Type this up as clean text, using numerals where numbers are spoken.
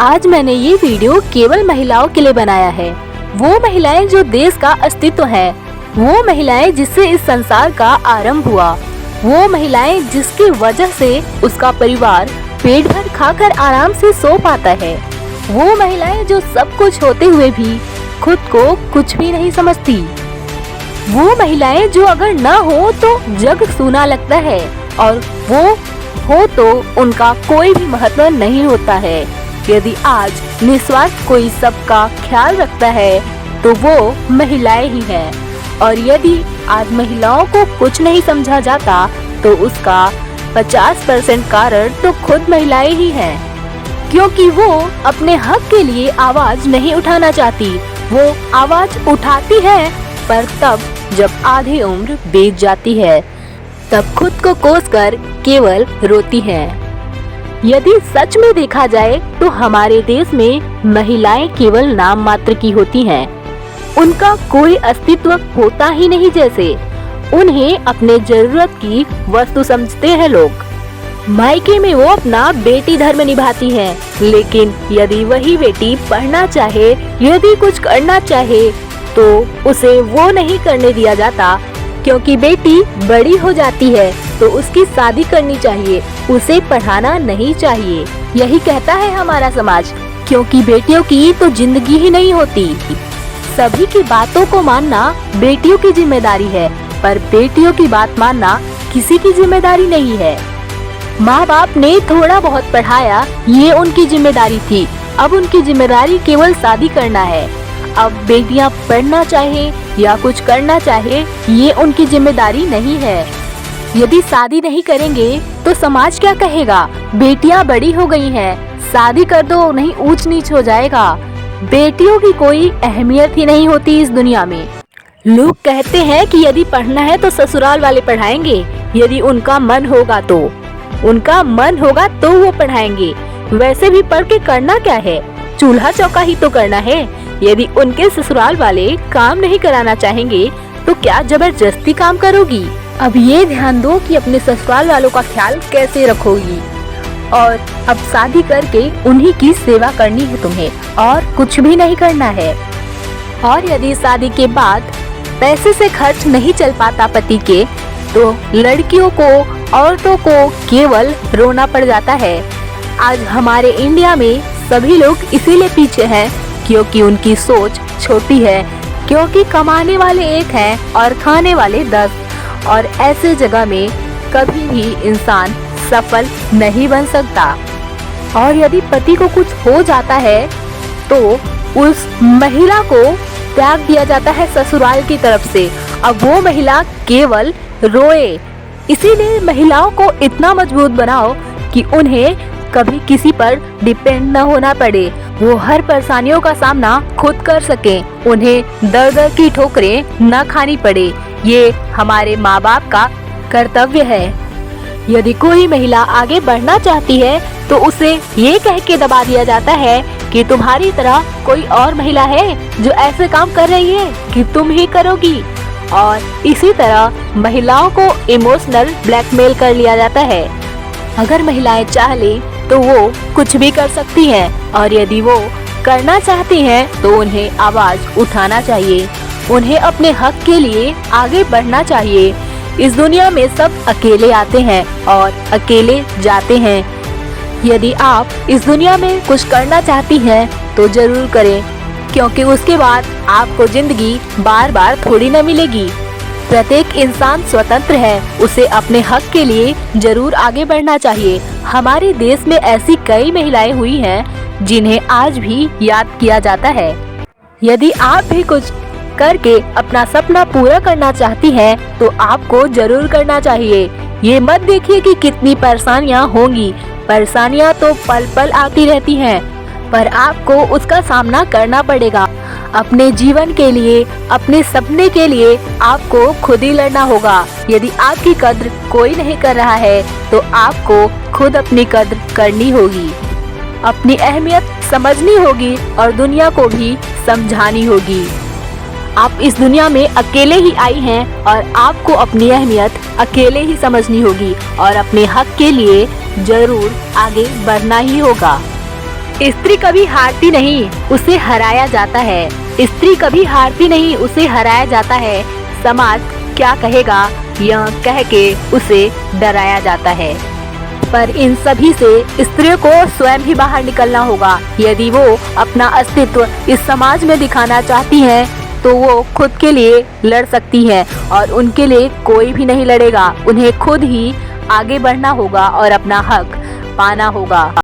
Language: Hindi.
आज मैंने ये वीडियो केवल महिलाओं के लिए बनाया है। वो महिलाएं जो देश का अस्तित्व है, वो महिलाएं जिससे इस संसार का आरंभ हुआ, वो महिलाएं जिसकी वजह से उसका परिवार पेट भर खाकर आराम से सो पाता है, वो महिलाएं जो सब कुछ होते हुए भी खुद को कुछ भी नहीं समझती, वो महिलाएं जो अगर ना हो तो जग सूना लगता है और वो हो तो उनका कोई भी महत्व नहीं होता है। यदि आज निस्वार्थ कोई सबका ख्याल रखता है तो वो महिलाएं ही हैं, और यदि आज महिलाओं को कुछ नहीं समझा जाता तो उसका 50% कारण तो खुद महिलाएं ही हैं, क्योंकि वो अपने हक के लिए आवाज नहीं उठाना चाहती। वो आवाज उठाती है पर तब जब आधी उम्र बीत जाती है, तब खुद को कोसकर केवल रोती है। यदि सच में देखा जाए तो हमारे देश में महिलाएं केवल नाम मात्र की होती हैं। उनका कोई अस्तित्व होता ही नहीं, जैसे उन्हें अपने जरूरत की वस्तु समझते हैं लोग। मायके में वो अपना बेटी धर्म निभाती है, लेकिन यदि वही बेटी पढ़ना चाहे, यदि कुछ करना चाहे तो उसे वो नहीं करने दिया जाता, क्योंकि बेटी बड़ी हो जाती है तो उसकी शादी करनी चाहिए, उसे पढ़ाना नहीं चाहिए। यही कहता है हमारा समाज, क्योंकि बेटियों की तो जिंदगी ही नहीं होती। सभी की बातों को मानना बेटियों की जिम्मेदारी है, पर बेटियों की बात मानना किसी की जिम्मेदारी नहीं है। माँ बाप ने थोड़ा बहुत पढ़ाया, ये उनकी जिम्मेदारी थी। अब उनकी जिम्मेदारी केवल शादी करना है। अब बेटियां पढ़ना चाहे या कुछ करना चाहे, ये उनकी जिम्मेदारी नहीं है। यदि शादी नहीं करेंगे तो समाज क्या कहेगा? बेटियां बड़ी हो गई हैं, शादी कर दो, नहीं ऊंच नीच हो जाएगा। बेटियों की कोई अहमियत ही नहीं होती इस दुनिया में। लोग कहते हैं कि यदि पढ़ना है तो ससुराल वाले पढ़ाएंगे, यदि उनका मन होगा तो वो पढ़ाएंगे। वैसे भी पढ़ के करना क्या है? चूल्हा चौका ही तो करना है। यदि उनके ससुराल वाले काम नहीं कराना चाहेंगे तो क्या जबरदस्ती काम करोगी? अब ये ध्यान दो कि अपने ससुराल वालों का ख्याल कैसे रखोगी, और अब शादी करके उन्हीं की सेवा करनी है तुम्हें, और कुछ भी नहीं करना है। और यदि शादी के बाद पैसे से खर्च नहीं चल पाता पति के, तो लड़कियों को, औरतों को केवल रोना पड़ जाता है। आज हमारे इंडिया में सभी लोग इसीलिए पीछे हैं क्योंकि उनकी सोच छोटी है, क्योंकि कमाने वाले एक हैं और खाने वाले 10, और ऐसे जगह में कभी भी इंसान सफल नहीं बन सकता। और यदि पति को कुछ हो जाता है तो उस महिला को त्याग दिया जाता है ससुराल की तरफ से। अब वो महिला केवल रोए। इसीलिए महिलाओं को इतना मजबूत बनाओ कि उन्हें कभी किसी पर डिपेंड न होना पड़े, वो हर परेशानियों का सामना खुद कर सकें, उन्हें दर दर की ठोकरें न खानी पड़े। ये हमारे माँ बाप का कर्तव्य है। यदि कोई महिला आगे बढ़ना चाहती है तो उसे ये कह के दबा दिया जाता है कि तुम्हारी तरह कोई और महिला है जो ऐसे काम कर रही है कि तुम ही करोगी, और इसी तरह महिलाओं को इमोशनल ब्लैकमेल कर लिया जाता है। अगर महिलाएं चाह ले तो वो कुछ भी कर सकती हैं, और यदि वो करना चाहती हैं तो उन्हें आवाज उठाना चाहिए, उन्हें अपने हक के लिए आगे बढ़ना चाहिए। इस दुनिया में सब अकेले आते हैं और अकेले जाते हैं। यदि आप इस दुनिया में कुछ करना चाहती हैं तो जरूर करें, क्योंकि उसके बाद आपको जिंदगी बार बार थोड़ी न मिलेगी। प्रत्येक इंसान स्वतंत्र है, उसे अपने हक के लिए जरूर आगे बढ़ना चाहिए। हमारे देश में ऐसी कई महिलाएं हुई हैं जिन्हें आज भी याद किया जाता है। यदि आप भी कुछ करके अपना सपना पूरा करना चाहती हैं तो आपको जरूर करना चाहिए। ये मत देखिए कि कितनी परेशानियां होंगी, परेशानियां तो पल पल आती रहती हैं, पर आपको उसका सामना करना पड़ेगा। अपने जीवन के लिए, अपने सपने के लिए आपको खुद ही लड़ना होगा। यदि आपकी कद्र कोई नहीं कर रहा है तो आपको खुद अपनी कद्र करनी होगी, अपनी अहमियत समझनी होगी और दुनिया को भी समझानी होगी। आप इस दुनिया में अकेले ही आई हैं और आपको अपनी अहमियत अकेले ही समझनी होगी और अपने हक के लिए जरूर आगे बढ़ना ही होगा। स्त्री कभी हारती नहीं, उसे हराया जाता है। स्त्री कभी हारती नहीं, उसे हराया जाता है। समाज क्या कहेगा यह कह के उसे डराया जाता है। पर इन सभी से स्त्रियों को स्वयं ही बाहर निकलना होगा। यदि वो अपना अस्तित्व इस समाज में दिखाना चाहती हैं, तो वो खुद के लिए लड़ सकती हैं और उनके लिए कोई भी नहीं लड़ेगा। उन्हें खुद ही आगे बढ़ना होगा और अपना हक पाना होगा।